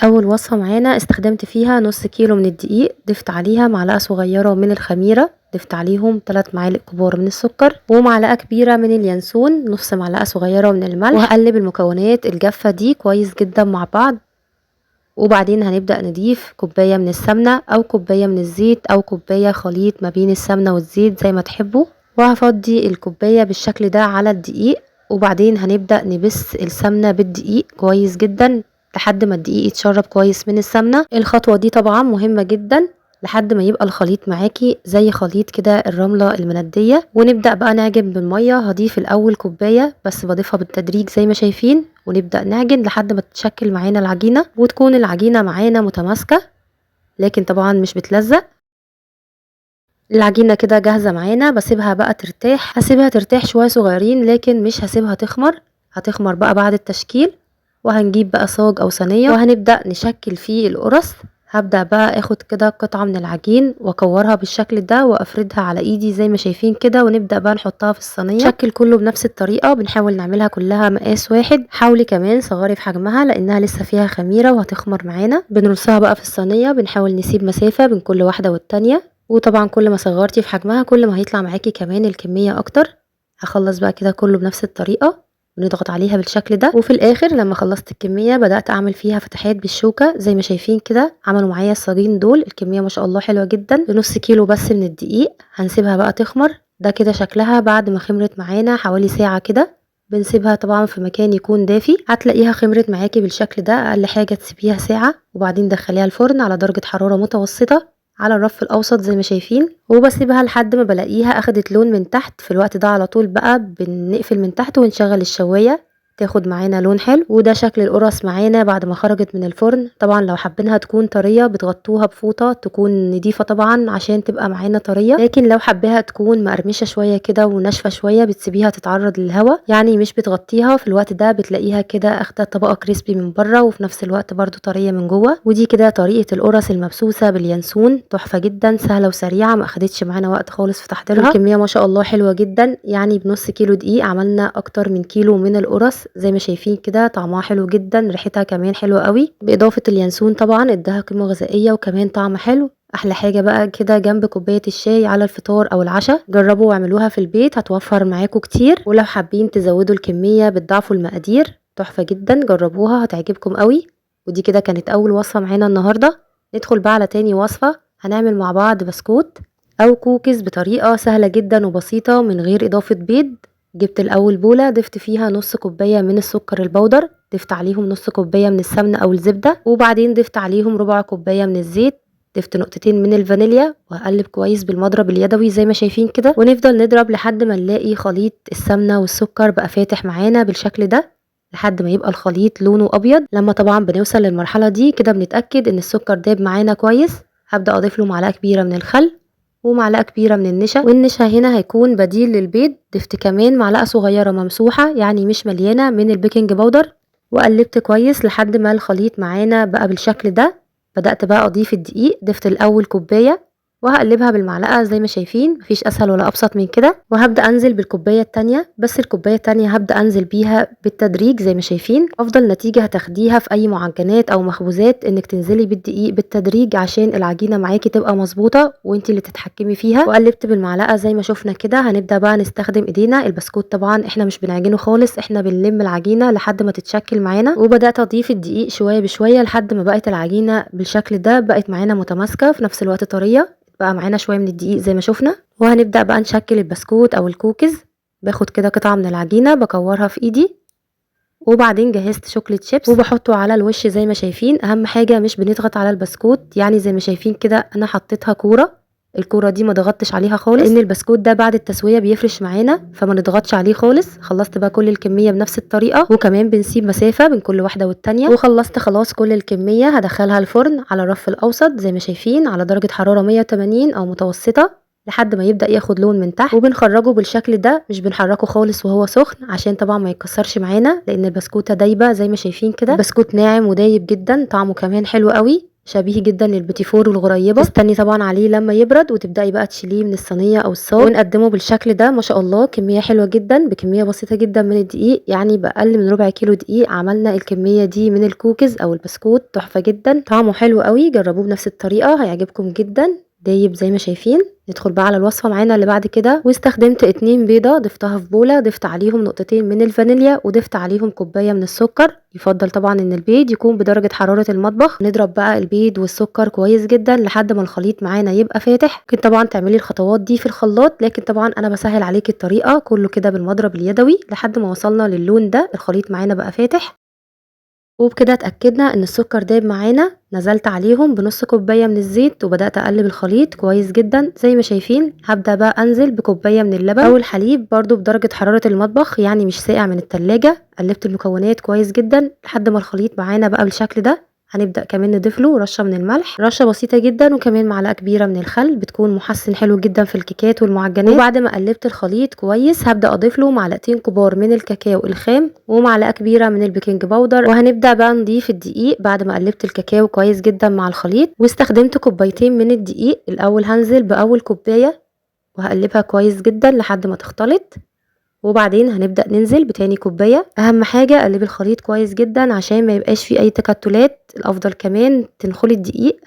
اول وصفة معانا استخدمت فيها نص كيلو من الدقيق، ضفت عليها معلقة صغيرة من الخميرة، ضفت عليهم 3 معالق كبار من السكر ومعلقة كبيرة من اليانسون، نص معلقة صغيرة من الملح، وهقلب المكونات الجافة دي كويس جدا مع بعض. وبعدين هنبدأ نضيف كوباية من السمنة او كوباية من الزيت او كوباية خليط ما بين السمنة والزيت زي ما تحبوا، وهفضي الكوباية بالشكل ده على الدقيق. وبعدين هنبدأ نبس السمنة بالدقيق كويس جدا لحد ما الدقيق يتشرب كويس من السمنة. الخطوة دي طبعا مهمة جدا لحد ما يبقى الخليط معاكي زي خليط كده الرملة المندية. ونبدأ بقى نعجن بالمية، هضيف الأول كوباية بس بضيفها بالتدريج زي ما شايفين، ونبدأ نعجن لحد ما تتشكل معانا العجينة وتكون العجينة معانا متماسكة لكن طبعا مش بتلزق. العجينة كده جاهزة معانا، بسيبها بقى ترتاح، هسيبها ترتاح شوية صغيرين لكن مش هسيبها تخمر، هتخمر بقى بعد التشكيل. وهنجيب بقى صاج او صينية وهنبدأ نشكل فيه القرص. هبدأ بقى اخد كده قطعة من العجين واكورها بالشكل ده وافردها على ايدي زي ما شايفين كده، ونبدأ بقى نحطها في الصينية. نشكل كله بنفس الطريقة، بنحاول نعملها كلها مقاس واحد. حاولي كمان صغري في حجمها لانها لسه فيها خميرة وهتخمر معانا. بنرصها بقى في الصينية، بنحاول نسيب مسافة بين كل واحدة والتانية، وطبعا كل ما صغرتي في حجمها كل ما هيطلع معاكي كمان الكمية اكتر. هخلص بقى كده كله بنفس الطريقة، بنضغط عليها بالشكل ده. وفي الاخر لما خلصت الكمية بدأت اعمل فيها فتحات بالشوكة زي ما شايفين كده. عملوا معايا الصاجين دول، الكمية ما شاء الله حلوة جدا بنص كيلو بس من الدقيق. هنسيبها بقى تخمر. ده كده شكلها بعد ما خمرت معانا حوالي ساعة كده. بنسيبها طبعا في مكان يكون دافي، هتلاقيها خمرت معاكي بالشكل ده. اقل حاجة تسيبيها ساعة وبعدين دخليها الفرن على درجة حرارة متوسطة على الرف الاوسط زي ما شايفين، وبسيبها لحد ما بلاقيها اخدت لون من تحت. في الوقت ده على طول بقى بنقفل من تحت ونشغل الشواية تاخد معانا لون حلو. وده شكل القرص معانا بعد ما خرجت من الفرن. طبعا لو حابينها تكون طرية بتغطوها بفوطة تكون نضيفة طبعا عشان تبقى معانا طرية، لكن لو حبيها تكون مقرمشة شوية كده وناشفة شوية بتسيبيها تتعرض للهواء، يعني مش بتغطيها. في الوقت ده بتلاقيها كده اخدة طبقة كريسبي من بره وفي نفس الوقت برضو طرية من جوه. ودي كده طريقة القرص المبسوسة باليانسون، تحفة جدا سهلة وسريعة، ما اخدتش معانا وقت خالص في تحضيرها. الكمية ما شاء الله حلوة جدا، يعني بنص كيلو دقيق عملنا اكتر من كيلو من القرص زي ما شايفين كده. طعمها حلو جدا، ريحتها كمان حلوه قوي، باضافه اليانسون طبعا اداها قيمه غذائيه وكمان طعم حلو. احلى حاجه بقى كده جنب كوبايه الشاي على الفطار او العشاء. جربوا واعملوها في البيت هتوفر معاكم كتير، ولو حابين تزودوا الكميه بتضاعفوا المقادير. تحفه جدا، جربوها هتعجبكم قوي. ودي كده كانت اول وصفه معانا النهارده. ندخل بقى على تاني وصفه. هنعمل مع بعض بسكوت او كوكيز بطريقه سهله جدا وبسيطه من غير اضافه بيض. جبت الاول بولة ضفت فيها نص كوباية من السكر البودر، ضفت عليهم نص كوباية من السمنة او الزبدة، وبعدين ضفت عليهم ربع كوباية من الزيت، ضفت نقطتين من الفانيليا وهقلب كويس بالمضرب اليدوي زي ما شايفين كده. ونفضل نضرب لحد ما نلاقي خليط السمنة والسكر بقى فاتح معانا بالشكل ده لحد ما يبقى الخليط لونه ابيض. لما طبعا بنوصل للمرحلة دي كده بنتأكد ان السكر داب معانا كويس. هبدأ اضيف له معلقة كبيرة من الخل ومعلقة كبيرة من النشا، والنشا هنا هيكون بديل للبيض. ضفت كمان معلقة صغيرة ممسوحة يعني مش مليانة من البيكنج باودر، وقلبت كويس لحد ما الخليط معانا بقى بالشكل ده. بدأت بقى اضيف الدقيق، ضفت الاول كوباية وهقلبها بالمعلقة زي ما شايفين، مفيش اسهل ولا ابسط من كده. وهبدأ انزل بالكوباية التانية، بس الكوباية التانية هبدأ انزل بيها بالتدريج زي ما شايفين. افضل نتيجة هتاخديها في اي معجنات او مخبوزات انك تنزلي بالدقيق بالتدريج عشان العجينة معاكي تبقى مظبوطة وانتي اللي تتحكمي فيها. وقلبت بالمعلقة زي ما شفنا كده. هنبدأ بقى نستخدم ايدينا. البسكوت طبعا احنا مش بنعجنه خالص، احنا بنلم العجينة لحد ما تتشكل معانا. وبدأت اضيف الدقيق شوية بشوية لحد ما بقت العجينة بالشكل ده، بقت معانا متماسكة في نفس الوقت طرية. بقى معانا شوية من الدقيق زي ما شفنا. وهنبدأ بقى نشكل البسكوت او الكوكيز. باخد كده قطعة من العجينة بكورها في ايدي، وبعدين جهزت شوكليت شيبس وبحطه على الوش زي ما شايفين. اهم حاجة مش بنضغط على البسكوت، يعني زي ما شايفين كده انا حطيتها كورة. الكورة دي ما ضغطتش عليها خالص لان البسكوت ده بعد التسوية بيفرش معانا، فما نضغطش عليه خالص. خلصت بقى كل الكمية بنفس الطريقة، وكمان بنسيب مسافة بين كل واحدة والتانية. وخلصت خلاص كل الكمية. هدخلها الفرن على الرف الاوسط زي ما شايفين على درجة حرارة 180 او متوسطة لحد ما يبدأ ياخد لون من تحت. وبنخرجه بالشكل ده، مش بنحركه خالص وهو سخن عشان طبعا ما يتكسرش معانا، لان البسكوتة دايبة زي ما شايفين كده. بسكوت ناعم ودايب جدا، طعمه كمان حلو قوي. شبيه جدا للبيتي فور والغريبه. تستني طبعا عليه لما يبرد وتبداي بقى تشيليه من الصينيه او الصاج ونقدمه بالشكل ده. ما شاء الله كميه حلوه جدا بكميه بسيطه جدا من الدقيق، يعني باقل من ربع كيلو دقيق عملنا الكميه دي من الكوكيز او البسكوت. تحفه جدا، طعمه حلو قوي، جربوه بنفس الطريقه هيعجبكم جدا. دايب زي ما شايفين. ندخل بقى على الوصفه معانا اللي بعد كده، واستخدمت 2 بيضه ضفتها في بوله، ضفت عليهم نقطتين من الفانيليا وضفت عليهم كوبايه من السكر. يفضل طبعا ان البيض يكون بدرجه حراره المطبخ. نضرب بقى البيض والسكر كويس جدا لحد ما الخليط معانا يبقى فاتح. ممكن طبعا تعملي الخطوات دي في الخلاط، لكن طبعا انا بسهل عليكي الطريقه كله كده بالمضرب اليدوي لحد ما وصلنا للون ده. الخليط معانا بقى فاتح، وبكده اتأكدنا ان السكر داب معانا. نزلت عليهم بنص كوباية من الزيت وبدأت اقلب الخليط كويس جدا زي ما شايفين. هبدأ بقى انزل بكوباية من اللبن او الحليب برضو بدرجة حرارة المطبخ، يعني مش ساقع من التلاجة. قلبت المكونات كويس جدا لحد ما الخليط معانا بقى بالشكل ده. هنبدأ كمان نضيف له رشة من الملح، رشة بسيطة جدا، وكمان معلقة كبيرة من الخل، بتكون محسن حلو جدا في الكيكات والمعجنات. وبعد ما قلبت الخليط كويس هبدأ اضيف له معلقتين كبار من الكاكاو الخام ومعلقة كبيرة من البيكنج باودر. وهنبدأ بقى نضيف الدقيق بعد ما قلبت الكاكاو كويس جدا مع الخليط. واستخدمت كوبايتين من الدقيق. الاول هنزل باول كوباية وهقلبها كويس جدا لحد ما تختلط، وبعدين هنبدأ ننزل بتاني كوباية. اهم حاجة قلبي الخليط كويس جدا عشان ما يبقاش فيه اي تكتلات. الافضل كمان تنخلي الدقيق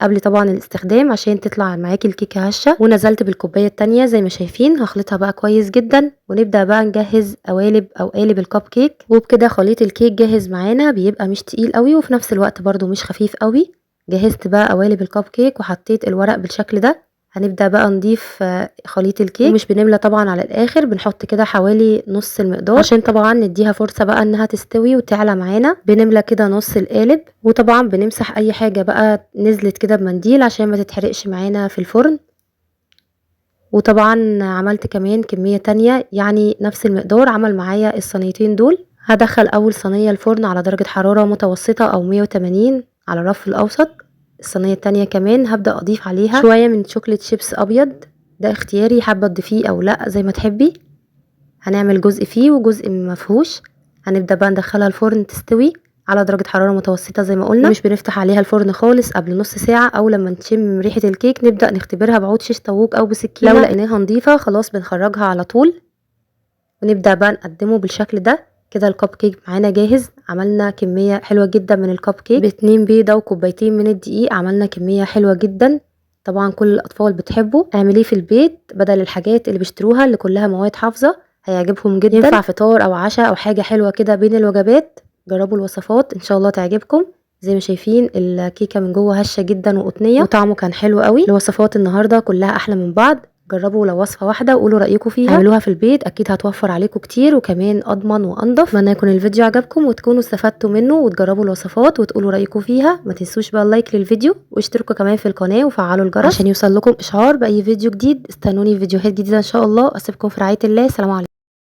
قبل طبعا الاستخدام عشان تطلع معاكي الكيكه هشه. ونزلت بالكوبايه التانية زي ما شايفين. هخلطها بقى كويس جدا ونبدا بقى نجهز قوالب او قالب الكب كيك. وبكده خليط الكيك جاهز معانا، بيبقى مش تقيل قوي وفي نفس الوقت برده مش خفيف قوي. جهزت بقى قوالب الكب كيك وحطيت الورق بالشكل ده. هنبدأ بقى نضيف خليط الكيك، ومش بنملى طبعا على الاخر، بنحط كده حوالي نص المقدار عشان طبعا نديها فرصة بقى انها تستوي وتعلى معانا. بنملى كده نص القالب، وطبعا بنمسح اي حاجة بقى نزلت كده بمنديل عشان ما تتحرقش معانا في الفرن. وطبعا عملت كمان كمية تانية، يعني نفس المقدار عمل معايا الصينيتين دول. هدخل اول صينية الفرن على درجة حرارة متوسطة او 180 على الرف الاوسط. الصينية التانية كمان هبدأ اضيف عليها شوية من شوكليت شيبس ابيض، ده اختياري، حابة تضيفيه او لا زي ما تحبي. هنعمل جزء فيه وجزء مفهوش. هنبدأ بقى ندخلها الفرن تستوي على درجة حرارة متوسطة زي ما قلنا. مش بنفتح عليها الفرن خالص قبل نص ساعة، او لما نشم ريحة الكيك نبدأ نختبرها بعود شيش طاووق او بسكينة. لو لقيناها نضيفة خلاص بنخرجها على طول ونبدأ بقى نقدمه بالشكل ده. كده الكب كيك معانا جاهز. عملنا كمية حلوة جدا من الكب كيك ب2 بيضة وكوبايتين من الدقيق. عملنا كمية حلوة جدا، طبعا كل الاطفال بتحبه. اعمليه في البيت بدل الحاجات اللي بيشتروها اللي كلها مواد حافظة، هيعجبهم جدا. ينفع فطار او عشاء او حاجة حلوة كده بين الوجبات. جربوا الوصفات ان شاء الله تعجبكم. زي ما شايفين الكيكة من جوه هشة جدا وقطنية وطعمه كان حلو قوي. الوصفات النهاردة كلها احلى من بعض. جربوا لو وصفة واحدة وقولوا رأيكم فيها. اعملوها في البيت اكيد هتوفر عليكم كتير وكمان اضمن وانضف. اتمنى يكون الفيديو عجبكم وتكونوا استفدتوا منه وتجربوا الوصفات وتقولوا رأيكم فيها. ما تنسوش بقى اللايك للفيديو واشتركوا كمان في القناة وفعلوا الجرس عشان يوصل لكم اشعار باي فيديو جديد. استنوني في فيديوهات جديدة ان شاء الله. اسيبكم في رعاية الله. سلام عليكم.